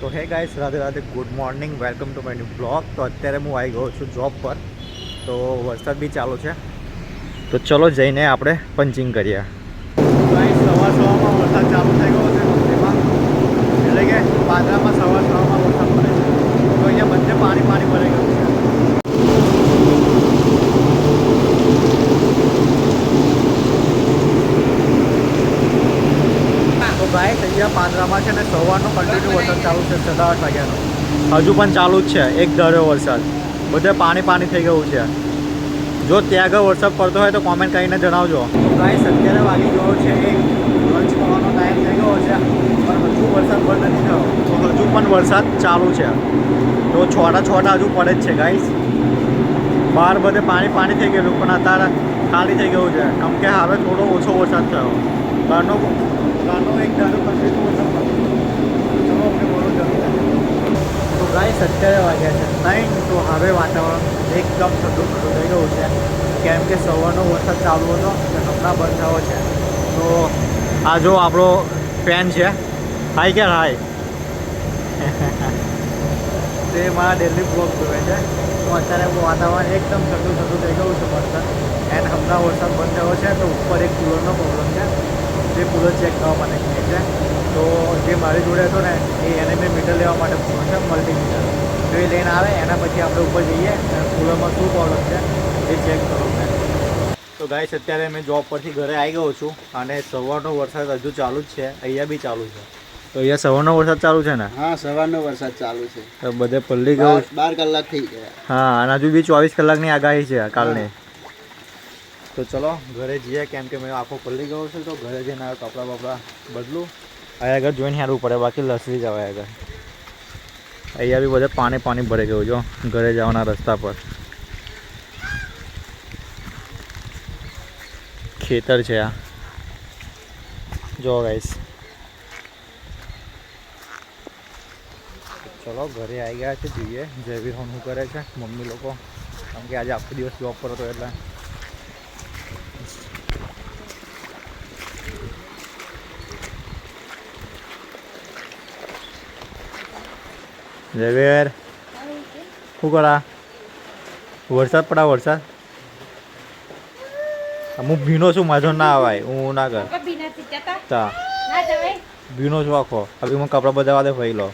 તો હે guys, Radhe Radhe, good morning, welcome to my new blog. તો અત્યારે હું આવી ગયો છું જોબ પર. તો વરસાદ બી ચાલુ છે, તો ચલો જઈને આપણે પંચિંગ કરીએ. ગાઈસ, સવારમાં વરસાદ ચાલુ થઈ ગયો છે એમાં, એટલે કે પાદરામાં સવારમાં વરસાદ પડે છે. તો અહીંયા બધે પાણી ભરાઈ ગયું છે. તો ગાઈસ, અહીંયા પાદરામાં છે ને સવારનો કન્ટિન્યુ વરસાદ ચાલુ છે 7-8 વાગ્યાનો. હજુ પણ ચાલુ જ છે, એક ધાર્યો વરસાદ. બધે પાણી થઈ ગયું છે. જો ત્યાં આગળ વરસાદ પડતો હોય તો કોમેન્ટ કરીને જણાવજો. તો ગાઈસ, અત્યારે વાગી ગયો છે લંચ કરવાનો ટાઈમ થઈ ગયો છે, પણ હજુ વરસાદ બંધ નથી થયો. તો હજુ પણ વરસાદ ચાલુ છે. તો છોટા હજુ પડે જ છે ગાઈસ. બહાર બધે પાણી થઈ ગયેલું, પણ અત્યારે ખાલી થઈ ગયું છે, કેમ કે હવે થોડો ઓછો વરસાદ થયો. બહારનો એક ધારો કન્ટિન્યુ વરસાદ તો ગાઈસ, અત્યારે વાગ્યા છે 9. તો હવે વાતાવરણ એકદમ ઠંડુ થઈ ગયું છે, કેમ કે સવારનો વરસાદ ચાલુ હતો તો હમણાં બંધ થયો છે. તો આ જો આપણો ફેન છે, હાઈ કે હાઈ તે મારા ડેલી બ્લોગ જોવે છે. તો અત્યારે વાતાવરણ એકદમ ઠંડુ થઈ ગયું છે વરસાદ, એન્ડ હમણાં વરસાદ બંધ થયો છે. તો ઉપર એક કૂલરનો પ્રોબ્લેમ છે, જે કૂલર ચેક કરવા માટે કહે છે. તો જે મારી જોડે હતો ને એને મેં મીટર લેવા માટે પૂછ્યું છે, મલ્ટીમીટર. તો એ લઈને આવે, એના પછી આપણે ઉપર જઈએ કૂલરમાં શું પ્રોબ્લેમ છે એ ચેક કરો મેં. તો ગાઈસ, અત્યારે મેં જોબ પરથી ઘરે આવી ગયો છું, અને સવારનો વરસાદ હજુ ચાલુ જ છે. અહીંયા બી ચાલુ છે. તો અહીંયા સવારનો વરસાદ ચાલુ છે ને? હા, સવારનો વરસાદ ચાલુ છે. તો બધે પલ્લી ગયું. 12 કલાક થઈ ગયા. હા, અને હજુ બી 24 કલાકની આગાહી છે કાલની. તો ચલો ઘરે જઈએ, કેમ કે મેં આખો પલ્લી ગયો છું. તો ઘરે જઈને કપડાં બદલું. અહીંયા આગળ જોઈને હારવું પડે, બાકી લસરી જવાય આગળ. અહીંયા બી બધે પાણી ભરાઈ ગયું જો ઘરે જવાના રસ્તા પર. ખેતર છે આ, જો ગાઈસ. ચલો ઘરે આવી ગયા છે, જોઈએ જયવીર શું કરે છે મમ્મી લોકો, કેમ કે આજે આખો દિવસ જોબ પર હતો એટલે. જયવીર શું કરા? વરસાદ પડા વરસાદ. હું ભીનો છું, માજો ના આવાય, હું ના કર ભીનો છું આખો. હવે હું કપડા બદલવા દે ભાઈ લો.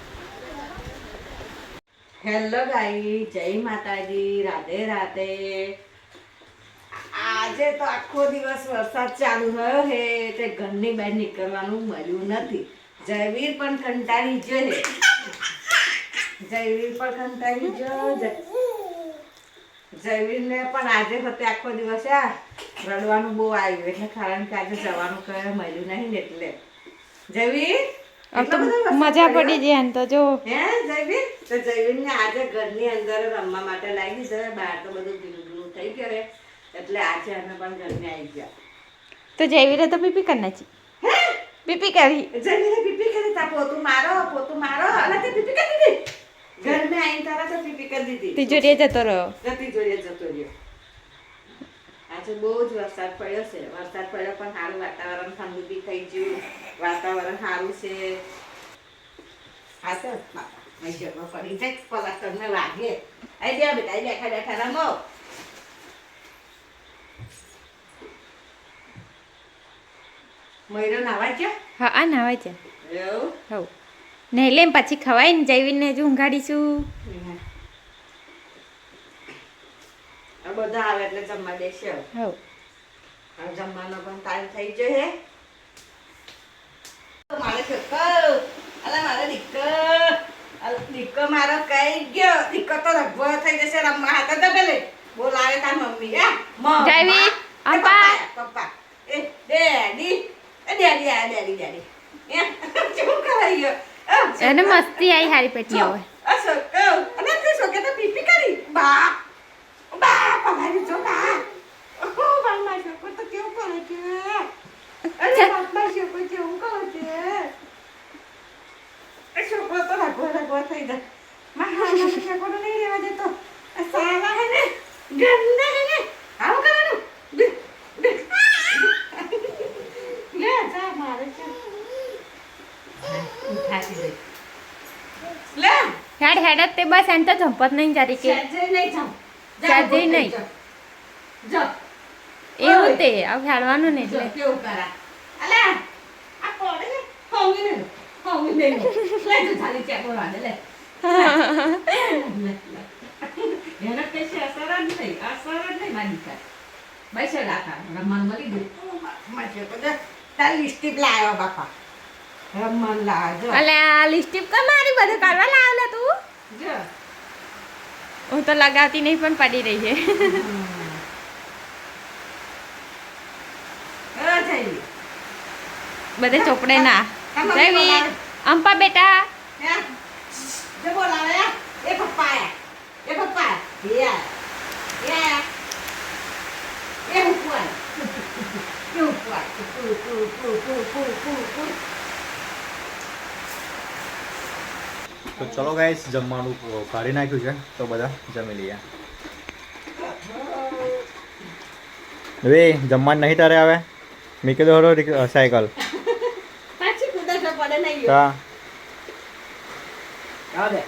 હેલો ગાઈસ, જય માતાજી, રાધે રાધે. આજે તો આખો દિવસ વરસાદ ચાલુ થયો હે, તે ઘરની બહાર નીકળવાનું મળ્યું નથી. જયવીર પણ કંટાળી ગયો હે. જયવીરને પણ આજે વખતે આખો દિવસ રડવાનું બહુ આવ્યું, એટલે કારણ કે આજે જવાનું કહે મળ્યું નહીં ને એટલે. જયવીર મજા પડી જાય એમ તો જો હે જયવીર. તો જયવીરને આજે ઘરની અંદર રમવા માટે લાવી દીધા. બહાર તો બધું ભીનું થઈ ગયું એટલે આજે અમે પણ ઘરને આવી ગયા. તો જયવીરે તો પીપી કરી નાખી. પીપી કરી જયવીરે પીપી કરી. તા પોતું મારો અને તે પીપી કરી દીધી. ઘરને આવીને તારા તો પીપી કરી દીધી. તિજોરીએ જતો રહ્યો. આજે બહુ જ વરસાદ પડ્યો છે. વરસાદ પડ્યો પણ સારું વાતાવરણ ઠંડુ બી થઈ ગયું. વાતાવરણ સારું છે. આ તો પડી જાય પલાક તમને લાગે. આઈ ગયા બેટા, બેઠા રમો. મયુરો નાવા ગયા? હા, આ નાવાય છે. એવું? હવ નહીં લે પછી ખવાય ને. જયવીરને જ ઊંઘાડીશું. બધા આવે એટલે જમવા દેશે. હવ જમવાનો પણ ટાઈમ થઈ ગયો હે. મારે દીકરો મારો કઈ ગયો. દીકરો તો રગવો થઈ જશે રમવા. હાથ તો પેલે બોલાવે તાર મમ્મી. જયવીર, પપ્પા એ ડેડી શું કરાઈ ગયો? એને મસ્તી આવી હારી પેટી આવે. અને તે સોકે તો પીપી કરી. બા પગારી જો બા. બામાં શોકો તો કેવું કરે છે? અરે બામાં શોકો કેવું કરે છે? શોકો તો રગવો થઈ જાય. મારા શોકો તો નહીં રહેવા દેતો. સાલા હે ને, ગંદા હે ને. આવું કરવાનું. લે જા મારે છે. ઉઠાતી દે. લે હેડ હેડ જ તે બસ એમ તો જંપત નહીં જારી કે સહેજે નહીં જાઉં. સહેજે નહીં. જો એવું તે આ હેડવાનું ને જો એટલે કેવું કરા અલે આ કોડે હોમી ને લે તું થાલી ચેક કરવા દે લે એને કઈ અસર જ નહીં મારી કા બસ લાખા રમણ મળી ગયું માજે તો તાર લિસ્ટિપ લાવ્યો બાપા રમણ લાવ્યો અલે આ લિપસ્ટિક કા મારી બધું કરવા લાવલે તું જો હું તો લગાવતી નહીં પણ પડી રહી છે જઈ બધે ચોપડે ના આમાં જયવીર બોલાવે. અંપા બેટા હે જો બોલાવે એ પપ્પા એ ઉપર એ ઉપર તો ચલો ગાઈસ જમવાનું કાઢી નાખ્યું છે તો બધા જમી લઈએ હવે જમવાનું નહીં તારે આવે મીકી દો સાયકલ પાછી કુદરત પડે નહીં કા આવે